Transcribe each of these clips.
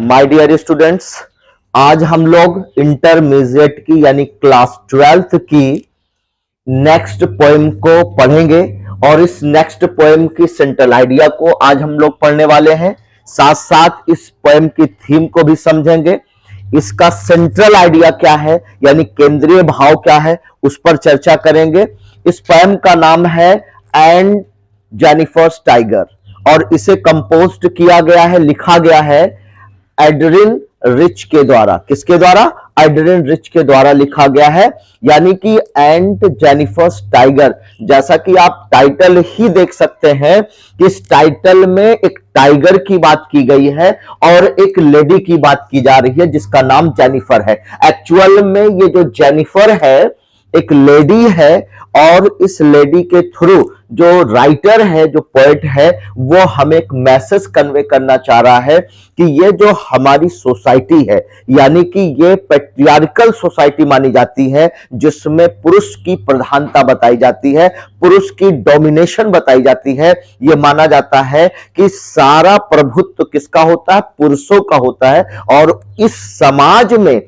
My dear students, आज हम लोग इंटरमीडिएट की यानी क्लास 12th की नेक्स्ट पोएम को पढ़ेंगे और इस नेक्स्ट पोएम की सेंट्रल आइडिया को आज हम लोग पढ़ने वाले हैं। साथ साथ इस पोएम की थीम को भी समझेंगे। इसका सेंट्रल आइडिया क्या है यानी केंद्रीय भाव क्या है उस पर चर्चा करेंगे। इस पोएम का नाम है एंड जेनिफर्स टाइगर और इसे कंपोज्ड किया गया है, लिखा गया है एडरिन रिच के द्वारा। किसके द्वारा? एडरिन रिच के द्वारा लिखा गया है, यानी कि एंड जेनिफर्स टाइगर। जैसा कि आप टाइटल ही देख सकते हैं कि इस टाइटल में एक टाइगर की बात की गई है और एक लेडी की बात की जा रही है जिसका नाम जेनिफर है। एक्चुअल में ये जो जेनिफर है एक लेडी है और इस लेडी के थ्रू जो राइटर है, जो पोएट है, वो हमें एक मैसेज कन्वे करना चाह रहा है कि ये जो हमारी सोसाइटी है यानी कि ये पैट्रियार्कल सोसाइटी मानी जाती है जिसमें पुरुष की प्रधानता बताई जाती है, पुरुष की डोमिनेशन बताई जाती है। ये माना जाता है कि सारा प्रभुत्व किसका होता है? पुरुषों का होता है और इस समाज में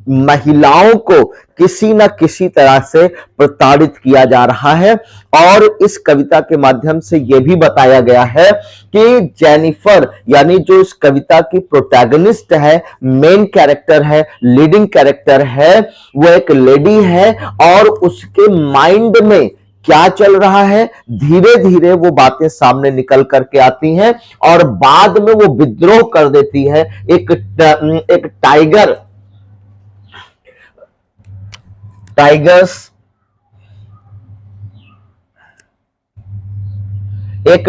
महिलाओं को किसी न किसी तरह से प्रताड़ित किया जा रहा है। और इस कविता के माध्यम से यह भी बताया गया है कि जेनिफर यानी जो इस कविता की प्रोटैगनिस्ट है, मेन कैरेक्टर है, लीडिंग कैरेक्टर है, वो एक लेडी है और उसके माइंड में क्या चल रहा है धीरे धीरे वो बातें सामने निकल करके आती हैं और बाद में वो विद्रोह कर देती है। एक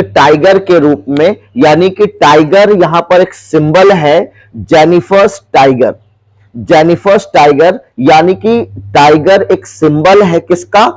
टाइगर के रूप में, यानी कि टाइगर यहां पर एक सिंबल है, जेनिफर्स टाइगर। जेनिफर्स टाइगर यानी कि टाइगर एक सिंबल है किसका?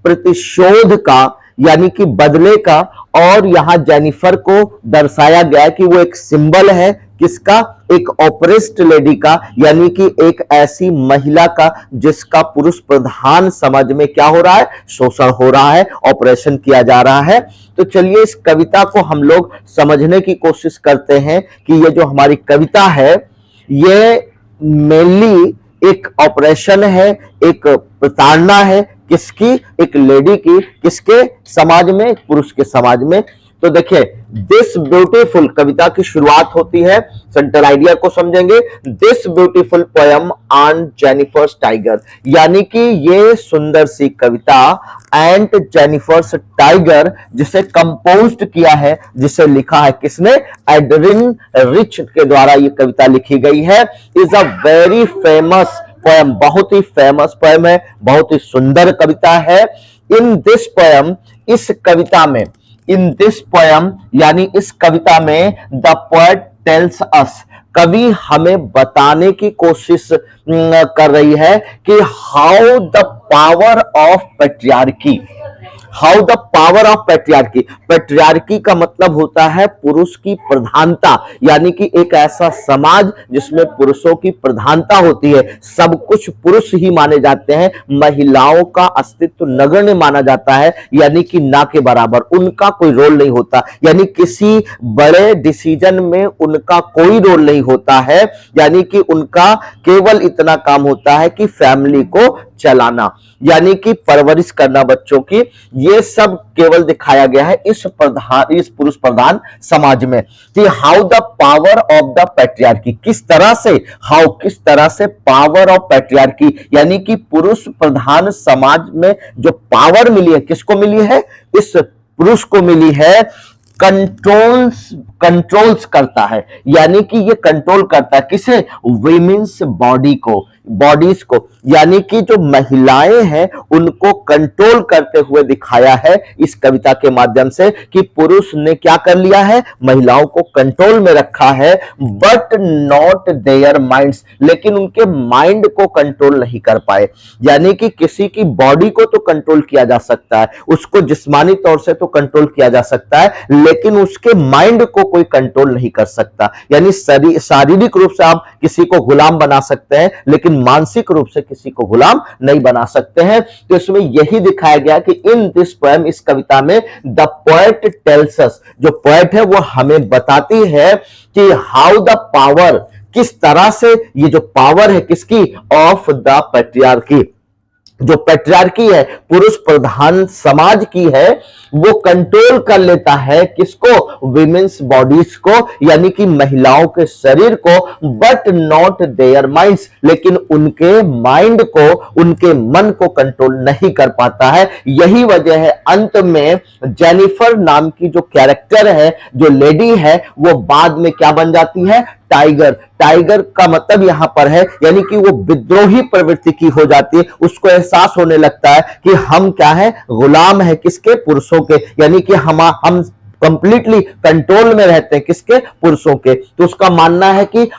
प्रतिशोध का, यानी कि बदले का। और यहां जेनिफर को दर्शाया गया है कि वो एक सिंबल है किसका? एक ऑप्रेस्ड लेडी का, यानी कि एक ऐसी महिला का जिसका पुरुष प्रधान समाज में क्या हो रहा है? शोषण हो रहा है, ऑपरेशन किया जा रहा है। तो चलिए इस कविता को हम लोग समझने की कोशिश करते हैं कि ये जो हमारी कविता है ये मेनली एक ऑपरेशन है, एक प्रताड़ना है किसकी? एक लेडी की। किसके समाज में? पुरुष के समाज में। तो देखिए दिस ब्यूटीफुल, कविता की शुरुआत होती है, सेंट्रल आइडिया को समझेंगे। This beautiful poem on Jennifer's tiger, यानी कि ये सुंदर सी कविता एंड जेनिफर्स टाइगर जिसे कंपोज्ड किया है, जिसे लिखा है किसने? एडरिन रिच के द्वारा ये कविता लिखी गई है। Is a very famous poem, बहुत ही फेमस पोएम है, बहुत ही सुंदर कविता है। इन दिस पोएम, इस कविता में, इन दिस पोएम यानी इस कविता में द पोएट टेल्स अस, कवि हमें बताने की कोशिश कर रही है कि how the power of patriarchy, how the power of patriarchy. Patriarchy का मतलब होता है पुरुष की प्रधानता, यानी कि एक ऐसा समाज जिसमें पुरुषों की प्रधानता होती है, सब कुछ पुरुष ही माने जाते हैं, महिलाओं का अस्तित्व नगण्य माना जाता है, यानी कि ना के बराबर, उनका कोई रोल नहीं होता, यानी किसी बड़े डिसीजन में उनका कोई रोल नहीं होता है, यानी कि उनका केवल इतना काम होता है कि फैमिली को चलाना, यानी कि परवरिश करना बच्चों की। ये सब केवल दिखाया गया है इस पुरुष प्रधान समाज में कि how the power of the patriarchy, किस तरह से पावर ऑफ पैट्रियार्की यानी कि पुरुष प्रधान समाज में जो पावर मिली है, किसको मिली है? इस पुरुष को मिली है। कंट्रोल्स करता है, यानी कि ये कंट्रोल करता है किसे? वीमेन्स बॉडी को, बॉडीज को, यानी कि जो महिलाएं हैं उनको कंट्रोल करते हुए दिखाया है इस कविता के माध्यम से कि पुरुष ने क्या कर लिया है? महिलाओं को कंट्रोल में रखा है, बट नॉट देयर माइंड्स, लेकिन उनके माइंड को कंट्रोल नहीं कर पाए। यानी कि किसी की बॉडी को तो कंट्रोल किया जा सकता है, उसको जिस्मानी तौर से तो कंट्रोल किया जा सकता है, लेकिन उसके माइंड को कोई कंट्रोल नहीं कर सकता। यानी शारीरिक रूप से आप किसी को गुलाम बना सकते हैं लेकिन मानसिक रूप से किसी को गुलाम नहीं बना सकते हैं। तो इसमें यही दिखाया गया कि इन दिस पोएम, इस कविता में द पोएट टेल्स अस, जो पोएट है वो हमें बताती है कि हाउ द पावर, किस तरह से ये जो पावर है किसकी, ऑफ द पैट्रियार्की, जो पैट्रियार्की है पुरुष प्रधान समाज की है, वो कंट्रोल कर लेता है किसको, विमेन्स बॉडीज को, यानी कि महिलाओं के शरीर को, बट नॉट देयर माइंड्स, लेकिन उनके माइंड को, उनके मन को कंट्रोल नहीं कर पाता है। यही वजह है अंत में जेनिफर नाम की जो कैरेक्टर है, जो लेडी है, वो बाद में क्या बन जाती है, टाइगर। टाइगर का मतलब यहां पर है यानी कि वो विद्रोही प्रवृत्ति की हो जाती है, उसको एहसास होने लगता है कि हम क्या है, गुलाम है किसके, पुरुषों के, यानी कि हम कंप्लीटली कंट्रोल में रहते हैं किसके, पुरुषों के। तो उसका मानना है कि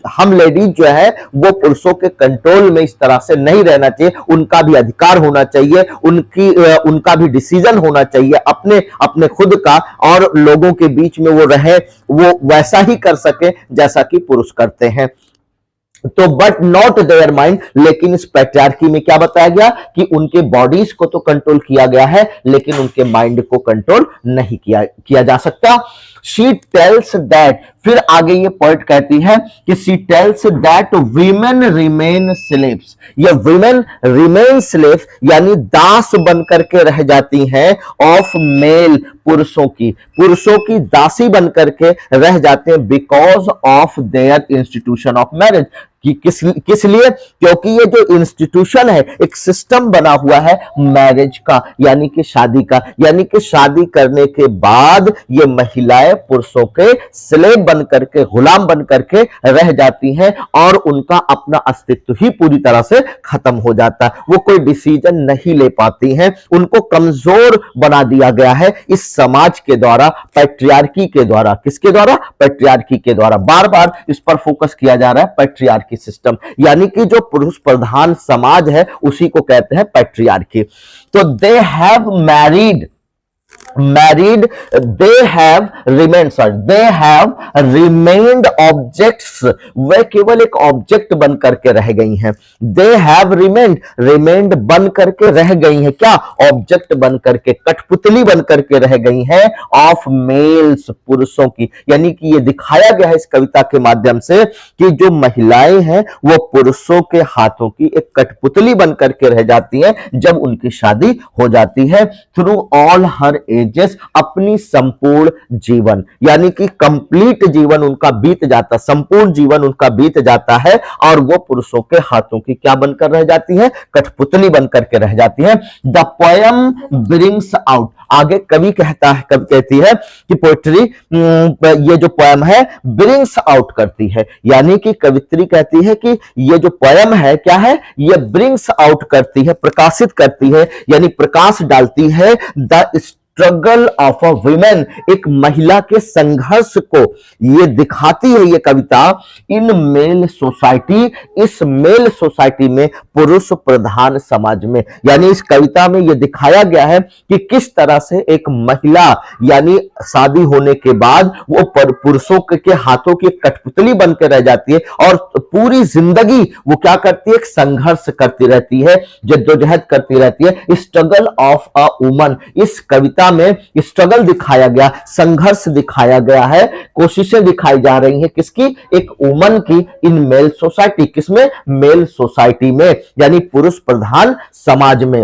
हम लेडीज जो है वो पुरुषों के कंट्रोल में इस तरह से नहीं रहना चाहिए, उनका भी अधिकार होना चाहिए, उनका भी डिसीजन होना चाहिए अपने अपने खुद का, और लोगों के बीच में वो रहे, वो वैसा ही कर सके जैसा कि पुरुष करते हैं। तो बट नॉट देयर माइंड, लेकिन इस पैट्रियार्की में क्या बताया गया कि उनके बॉडीज को तो कंट्रोल किया गया है, लेकिन उनके माइंड को कंट्रोल नहीं किया जा सकता। शी टेल्स दैट, फिर आगे ये पॉइंट कहती है कि she tells that women remain slaves, ये वीमेन रिमेन स्लेव्स यानी दास बन करके रह जाती हैं, ऑफ मेल, पुरुषों की दासी बन करके रह जाते हैं, because of their institution of marriage, कि किस लिए, क्योंकि ये जो इंस्टीट्यूशन है, एक सिस्टम बना हुआ है मैरिज का, यानी कि शादी का, यानी कि शादी करने के बाद ये महिलाएं पुरुषों के स्लेव बन करके, गुलाम बन करके रह जाती हैं, और उनका अपना अस्तित्व ही पूरी तरह से खत्म हो जाता है, वो कोई डिसीजन नहीं ले पाती हैं, उनको कमजोर बना दिया गया है इस समाज के द्वारा, पैट्रियार्की के द्वारा। किसके द्वारा, पैट्रियार्की के द्वारा। बार बार इस पर फोकस किया जा रहा है, पैट्रियार्की सिस्टम, यानी कि जो पुरुष प्रधान समाज है उसी को कहते हैं पैट्रियार्की। तो they have married, they have remained objects, वे केवल एक ऑब्जेक्ट बन करके रह गई हैं। they have remained बन करके रह गई हैं, क्या, ऑब्जेक्ट बन करके, कठपुतली बन करके रह गई हैं, ऑफ मेल्स, पुरुषों की, यानी कि ये दिखाया गया है इस कविता के माध्यम से कि जो महिलाएं हैं वो पुरुषों के हाथों की एक कठपुतली बन करके रह जाती हैं जब उनकी शादी हो जाती है। थ्रू ऑल हर एजेस, अपनी संपूर्ण जीवन, यानी कि कंप्लीट जीवन उनका बीत जाता, संपूर्ण जीवन उनका बीत जाता है, और वो पुरुषों के हाथों की क्या बनकर रह जाती है, कठपुतली बनकर के रह जाती है। द पोएम ब्रिंग्स आउट, आगे कवि कहती है कि पोएट्री, ये जो पोएम है ब्रिंग्स आउट करती है, यानी कि कवित्री कहती है कि ये जो पोएम है क्या है, ये ब्रिंग्स आउट करती है, प्रकाशित करती है, यानी प्रकाश डालती है the struggle of a women, एक महिला के संघर्ष को ये दिखाती है ये कविता, इन मेल सोसाइटी, इस मेल सोसाइटी में, पुरुष प्रधान समाज में, यानी इस कविता में ये दिखाया गया है कि किस तरह से एक महिला, यानी शादी होने के बाद वो पुरुषों के हाथों की कठपुतली बनकर रह जाती है, और पूरी जिंदगी वो क्या करती है, एक संघर्ष करती रहती है, जद्दोजहद करती रहती है। स्ट्रगल ऑफ अ वुमन, इस कविता में स्ट्रगल दिखाया गया, संघर्ष दिखाया गया है, कोशिशें दिखाई जा रही हैं किसकी, एक वुमन की, इन मेल सोसाइटी, किसमें, मेल सोसाइटी में, यानी पुरुष प्रधान समाज में।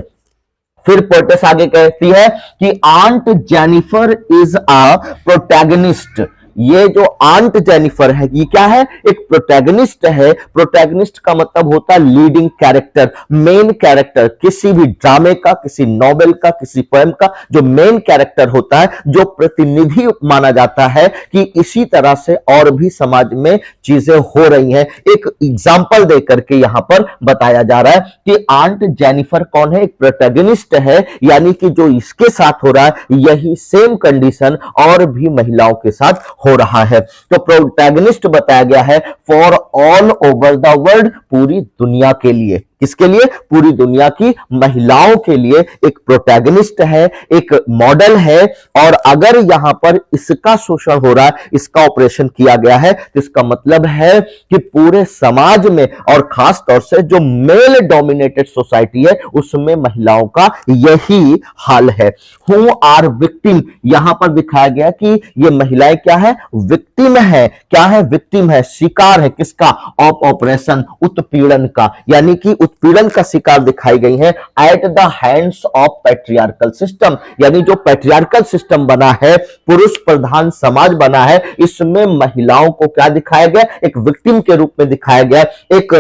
फिर पोएटेस आगे कहती है कि aunt Jennifer is a protagonist, ये जो आंट जेनिफर है ये क्या है, एक प्रोटैगनिस्ट है। प्रोटैगनिस्ट का मतलब होता है लीडिंग कैरेक्टर, मेन कैरेक्टर, किसी भी ड्रामे का, किसी नॉवेल का, किसी पोएम का जो मेन कैरेक्टर होता है, जो प्रतिनिधि माना जाता है कि इसी तरह से और भी समाज में चीजें हो रही हैं। एक एग्जाम्पल देकर के यहां पर बताया जा रहा है कि आंट जेनिफर कौन है, एक प्रोटैगनिस्ट है, यानी कि जो इसके साथ हो रहा है यही सेम कंडीशन और भी महिलाओं के साथ हो रहा है। तो प्रोटैगनिस्ट बताया गया है for all over the world, पूरी दुनिया के लिए। किसके लिए? पूरी दुनिया की महिलाओं के लिए एक प्रोटैगनिस्ट है, एक मॉडल है। और अगर यहां पर इसका शोषण हो रहा है, इसका ऑपरेशन किया गया है, तो इसका मतलब है कि पूरे समाज में और खास तौर से जो मेल डोमिनेटेड सोसाइटी है उसमें महिलाओं का यही हाल है। हु आर विक्टिम, यहां पर दिखाया गया कि ये महिलाएं क्या है? विक्टिम है। क्या है? विक्टिम है, शिकार है किसका? ऑफ ऑपरेशन, उत्पीड़न का, यानी कि उत्पीड़न का शिकार दिखाई गई है at the hands of patriarchal system. यानी जो पैट्रियार्कल सिस्टम बना है, पुरुष प्रधान समाज बना है, इसमें महिलाओं को क्या दिखाया गया? एक विक्टिम के रूप में दिखाया गया, एक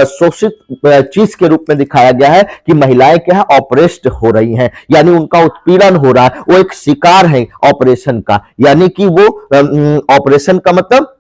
शोषित चीज के रूप में दिखाया गया है कि महिलाएं क्या है? ऑपरेस्ड हो रही हैं, यानी उनका उत्पीड़न हो रहा है, वो एक शिकार है ऑपरेशन का। यानी कि वो ऑपरेशन का मतलब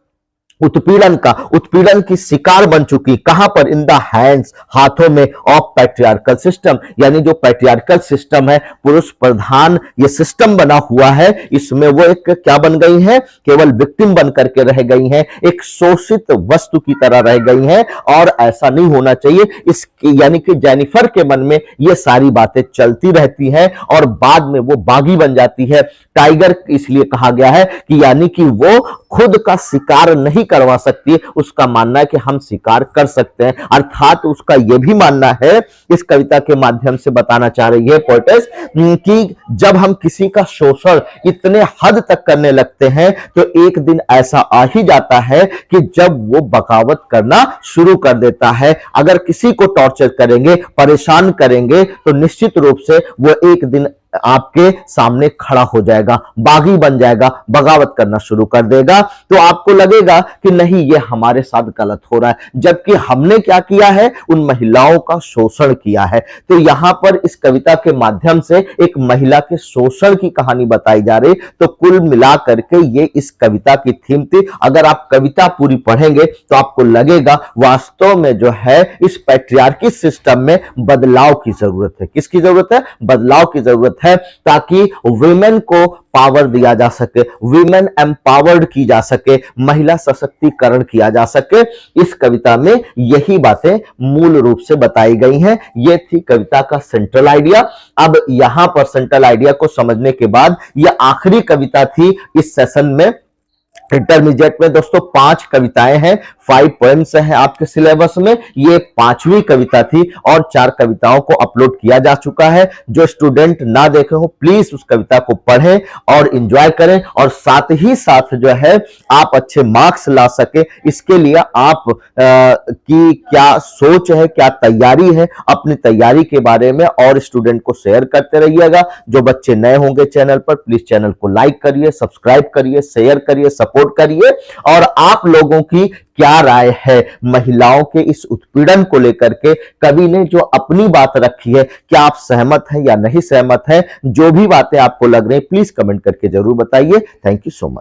उत्पीड़न की शिकार बन चुकी। कहां पर? इन द हैंड्स, हाथों में, ऑफ पैट्रियार्कल सिस्टम। यानी जो पैट्रियार्कल सिस्टम है, पुरुष प्रधान ये सिस्टम बना हुआ है, इसमें वो एक क्या बन गई है? केवल विक्टिम बन करके रह गई हैं, एक शोषित वस्तु की तरह रह गई हैं। और ऐसा नहीं होना चाहिए। इस यानी कि जेनिफर के मन में ये सारी बातें चलती रहती हैं और बाद में वो बागी बन जाती है। टाइगर इसलिए कहा गया है कि यानी कि वो खुद का शिकार नहीं करवा सकती, उसका मानना है कि हम शिकार कर सकते हैं। अर्थात उसका यह भी मानना है, इस कविता के माध्यम से बताना चाह रही है पोएटेस, कि जब हम किसी का शोषण इतने हद तक करने लगते हैं तो एक दिन ऐसा आ ही जाता है कि जब वो बगावत करना शुरू कर देता है। अगर किसी को टॉर्चर करेंगे, परेशान करेंगे, तो निश्चित रूप से वो एक दिन आपके सामने खड़ा हो जाएगा, बागी बन जाएगा, बगावत करना शुरू कर देगा। तो आपको लगेगा कि नहीं, ये हमारे साथ गलत हो रहा है, जबकि हमने क्या किया है? उन महिलाओं का शोषण किया है। तो यहां पर इस कविता के माध्यम से एक महिला के शोषण की कहानी बताई जा रही। तो कुल मिला करके ये इस कविता की थीम थी। अगर आप कविता पूरी पढ़ेंगे तो आपको लगेगा वास्तव में जो है इस पैट्रियार्की सिस्टम में बदलाव की जरूरत है। किसकी जरूरत है? बदलाव की जरूरत है, ताकि वुमेन को पावर दिया जा सके, वुमेन एम्पावर्ड की जा सके, महिला सशक्तिकरण किया जा सके। इस कविता में यही बातें मूल रूप से बताई गई हैं। यह थी कविता का सेंट्रल आइडिया। अब यहां पर सेंट्रल आइडिया को समझने के बाद यह आखिरी कविता थी इस सेशन में। इंटरमीडिएट में दोस्तों 5 कविताएं हैं, 5 पोएम्स हैं आपके सिलेबस में। ये 5वीं कविता थी और 4 कविताओं को अपलोड किया जा चुका है। जो स्टूडेंट ना देखे हो प्लीज उस कविता को पढ़ें और एंजॉय करें, और साथ ही साथ जो है आप अच्छे मार्क्स ला सके, इसके लिए आप की क्या सोच है, क्या तैयारी है, अपनी तैयारी के बारे में और स्टूडेंट को शेयर करते रहिएगा। जो बच्चे नए होंगे चैनल पर, प्लीज चैनल को लाइक करिए, सब्सक्राइब करिए, शेयर करिए, सपोर्ट करिए। और आप लोगों की क्या राय है महिलाओं के इस उत्पीड़न को लेकर के? कवि ने जो अपनी बात रखी है, क्या आप सहमत हैं या नहीं सहमत हैं? जो भी बातें आपको लग रही हैं प्लीज कमेंट करके जरूर बताइए। Thank you so much.